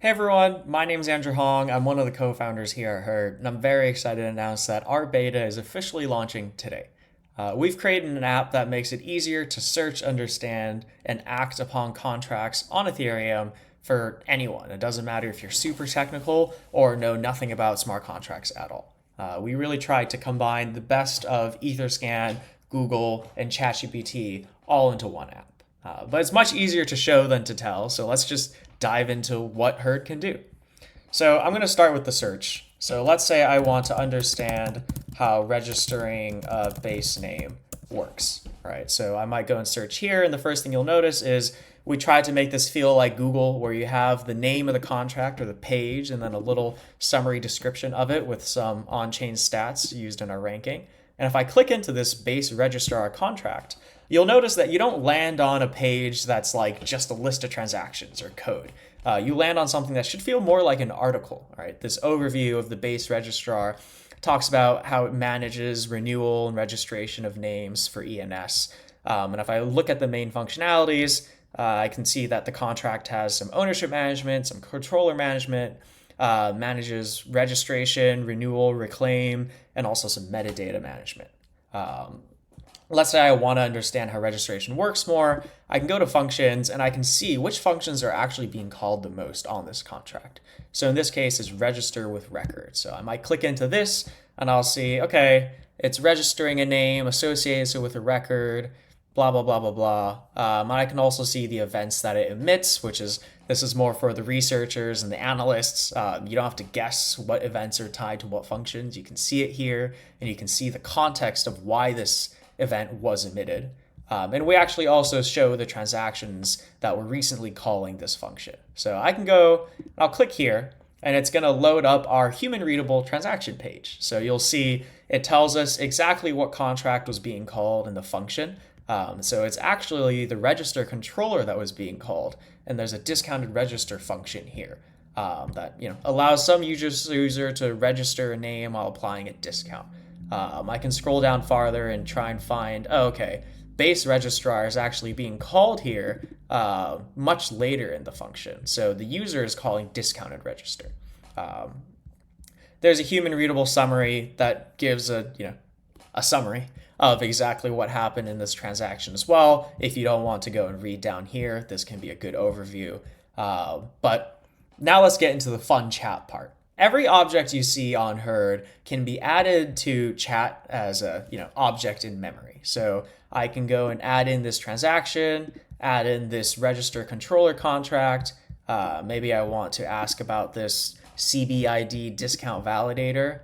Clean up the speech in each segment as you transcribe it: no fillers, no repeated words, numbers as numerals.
Hey everyone, my name is Andrew Hong. I'm one of the co-founders here at Herd, and I'm very excited to announce that our beta is officially launching today. We've created an app that makes it easier to search, understand, and act upon contracts on Ethereum for anyone. It doesn't matter if you're super technical or know nothing about smart contracts at all. We really tried to combine the best of etherscan, Google, and chatgpt all into one app. But it's much easier to show than to tell, so let's just dive into what Herd can do. So I'm going to start with the search. So let's say I want to understand how registering a base name works, right? So I might go and search here, and the first thing you'll notice is we tried to make this feel like Google, where you have the name of the contract or the page and then a little summary description of it with some on-chain stats used in our ranking. And if I click into this base registrar contract, you'll notice that you don't land on a page that's like just a list of transactions or code. You land on something that should feel more like an article, right? This overview of the base registrar talks about how it manages renewal and registration of names for ENS. And if I look at the main functionalities, I can see that the contract has some ownership management, some controller management, manages registration, renewal, reclaim, and also some metadata management. Let's say I want to understand how registration works more. I can go to functions and I can see which functions are actually being called the most on this contract. So in this case, it's register with record. So I might click into this and I'll see, okay, it's registering a name associated with a record, blah, blah, blah, blah, blah. I can also see the events that it emits, this is more for the researchers and the analysts. You don't have to guess what events are tied to what functions. You can see it here and you can see the context of why this event was emitted. And we actually also show the transactions that were recently calling this function. So I can go, I'll click here, and it's going to load up our human readable transaction page. So you'll see it tells us exactly what contract was being called in the function. So it's actually the register controller that was being called, and there's a discounted register function here that allows some user to register a name while applying a discount. I can scroll down farther and try and find, base registrar is actually being called here much later in the function. So the user is calling discounted register. There's a human readable summary that gives a summary of exactly what happened in this transaction as well. If you don't want to go and read down here, this can be a good overview. But now let's get into the fun chat part. Every object you see on Herd can be added to chat as a object in memory. So I can go and add in this transaction, add in this register controller contract. Maybe I want to ask about this CBID discount validator.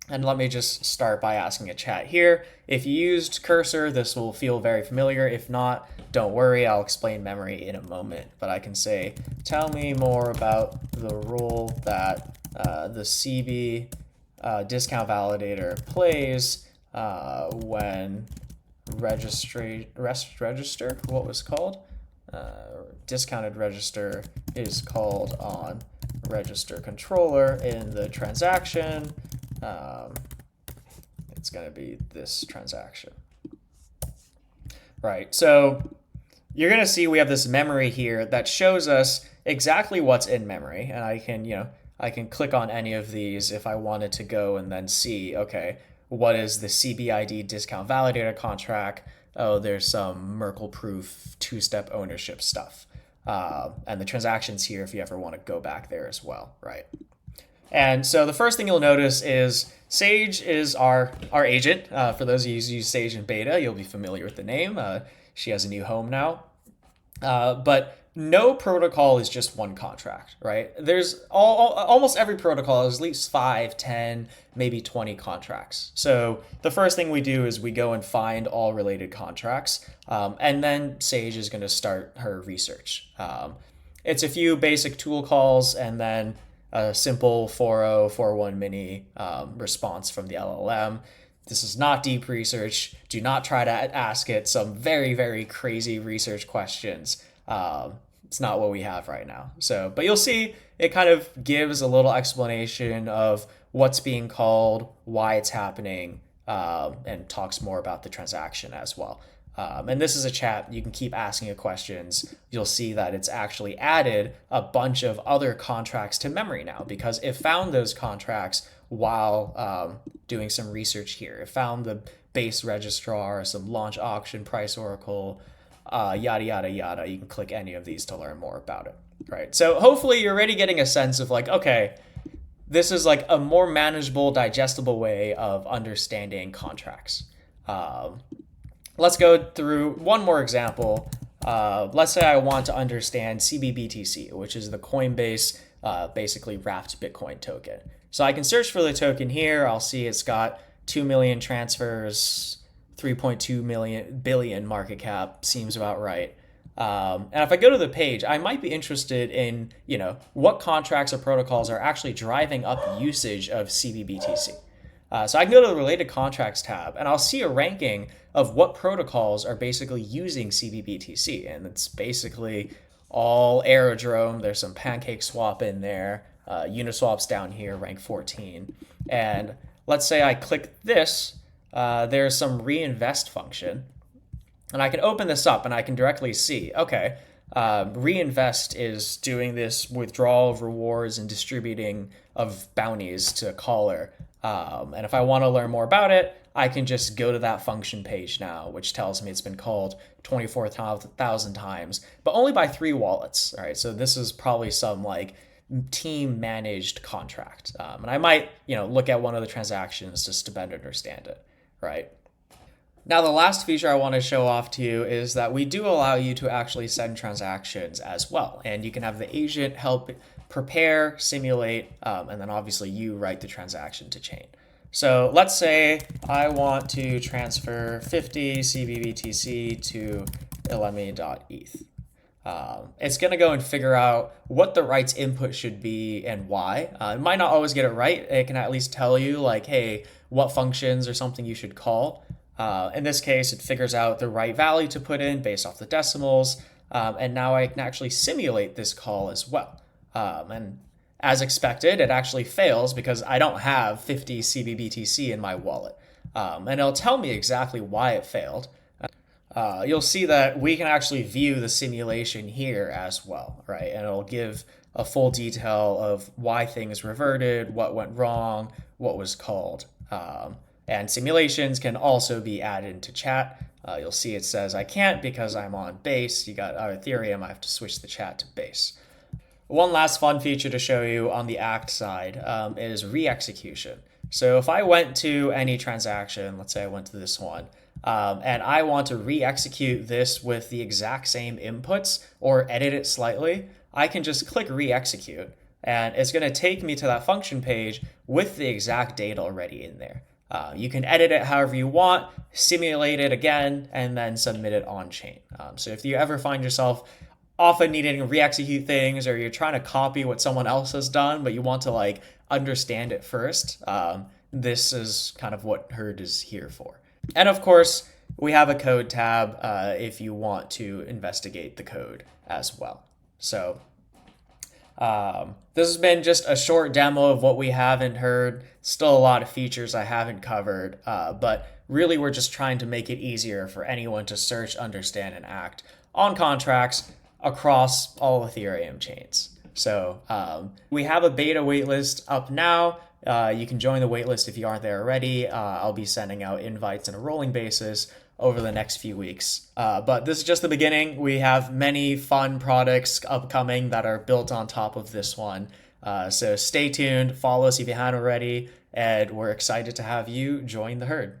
And let me just start by asking a chat here. If you used Cursor, this will feel very familiar. If not, don't worry, I'll explain memory in a moment. But I can say, tell me more about the role that the CB discount validator plays when register, what was called? Discounted register is called on register controller in the transaction. It's going to be this transaction. Right, so you're going to see we have this memory here that shows us exactly what's in memory. And I can click on any of these if I wanted to go and then see, okay, what is the CBID discount validator contract? Oh, there's some Merkle-proof two-step ownership stuff. And the transactions here if you ever want to go back there as well, right? And so the first thing you'll notice is Sage is our agent. For those of you who use Sage in beta, you'll be familiar with the name. She has a new home now. But no protocol is just one contract, right? There's almost every protocol has at least 5, 10, maybe 20 contracts. So the first thing we do is we go and find all related contracts. And then Sage is going to start her research. It's a few basic tool calls and then a simple 4.0, 4.1 mini response from the LLM. This is not deep research. Do not try to ask it some very, very crazy research questions. It's not what we have right now. So, but you'll see it kind of gives a little explanation of what's being called, why it's happening, and talks more about the transaction as well. And this is a chat. You can keep asking it questions. You'll see that it's actually added a bunch of other contracts to memory now because it found those contracts while doing some research here. It found the base registrar, some launch auction price oracle, yada, yada, yada. You can click any of these to learn more about it, right? So hopefully you're already getting a sense of like, okay, this is like a more manageable, digestible way of understanding contracts. Let's go through one more example. Let's say I want to understand CBBTC, which is the Coinbase basically wrapped Bitcoin token. So I can search for the token here. I'll see it's got 2 million transfers, 3.2 billion market cap, seems about right. And if I go to the page, I might be interested in, what contracts or protocols are actually driving up usage of CBBTC. So I can go to the related contracts tab and I'll see a ranking of what protocols are basically using CBBTC. And it's basically all Aerodrome. There's some Pancake Swap in there. Uniswap's down here, rank 14. And let's say I click this, there's some reinvest function. And I can open this up and I can directly see, okay, reinvest is doing this withdrawal of rewards and distributing of bounties to a caller. And if I want to learn more about it, I can just go to that function page now, which tells me it's been called 24,000 times, but only by 3 wallets. All right, so this is probably some like team managed contract. And I might, look at one of the transactions just to better understand it, right? Now, the last feature I want to show off to you is that we do allow you to actually send transactions as well. And you can have the agent help prepare, simulate, and then obviously you write the transaction to chain. So let's say I want to transfer 50 CBBTC to elemi.eth. It's going to go and figure out what the rights input should be and why. It might not always get it right. It can at least tell you like, hey, what functions or something you should call. In this case, it figures out the right value to put in based off the decimals. And now I can actually simulate this call as well. And as expected, it actually fails because I don't have 50 CBBTC in my wallet. And it'll tell me exactly why it failed. You'll see that we can actually view the simulation here as well, right? And it'll give a full detail of why things reverted, what went wrong, what was called. And simulations can also be added into chat. You'll see it says I can't because I'm on Base. You got Ethereum, I have to switch the chat to Base. One last fun feature to show you on the act side is re-execution. So if I went to any transaction, let's say I went to this one, and I want to re-execute this with the exact same inputs or edit it slightly, I can just click re-execute, and it's going to take me to that function page with the exact data already in there. You can edit it however you want, simulate it again, and then submit it on chain. So if you ever find yourself often needing to re-execute things, or you're trying to copy what someone else has done, but you want to like understand it first, this is kind of what Herd is here for. And of course, we have a code tab if you want to investigate the code as well. So this has been just a short demo of what we haven't heard. Still a lot of features I haven't covered, but really we're just trying to make it easier for anyone to search, understand, and act on contracts across all Ethereum chains. So we have a beta waitlist up now. You can join the waitlist if you aren't there already. I'll be sending out invites on a rolling basis over the next few weeks. But this is just the beginning. We have many fun products upcoming that are built on top of this one. So stay tuned, follow us if you haven't already, and we're excited to have you join the herd.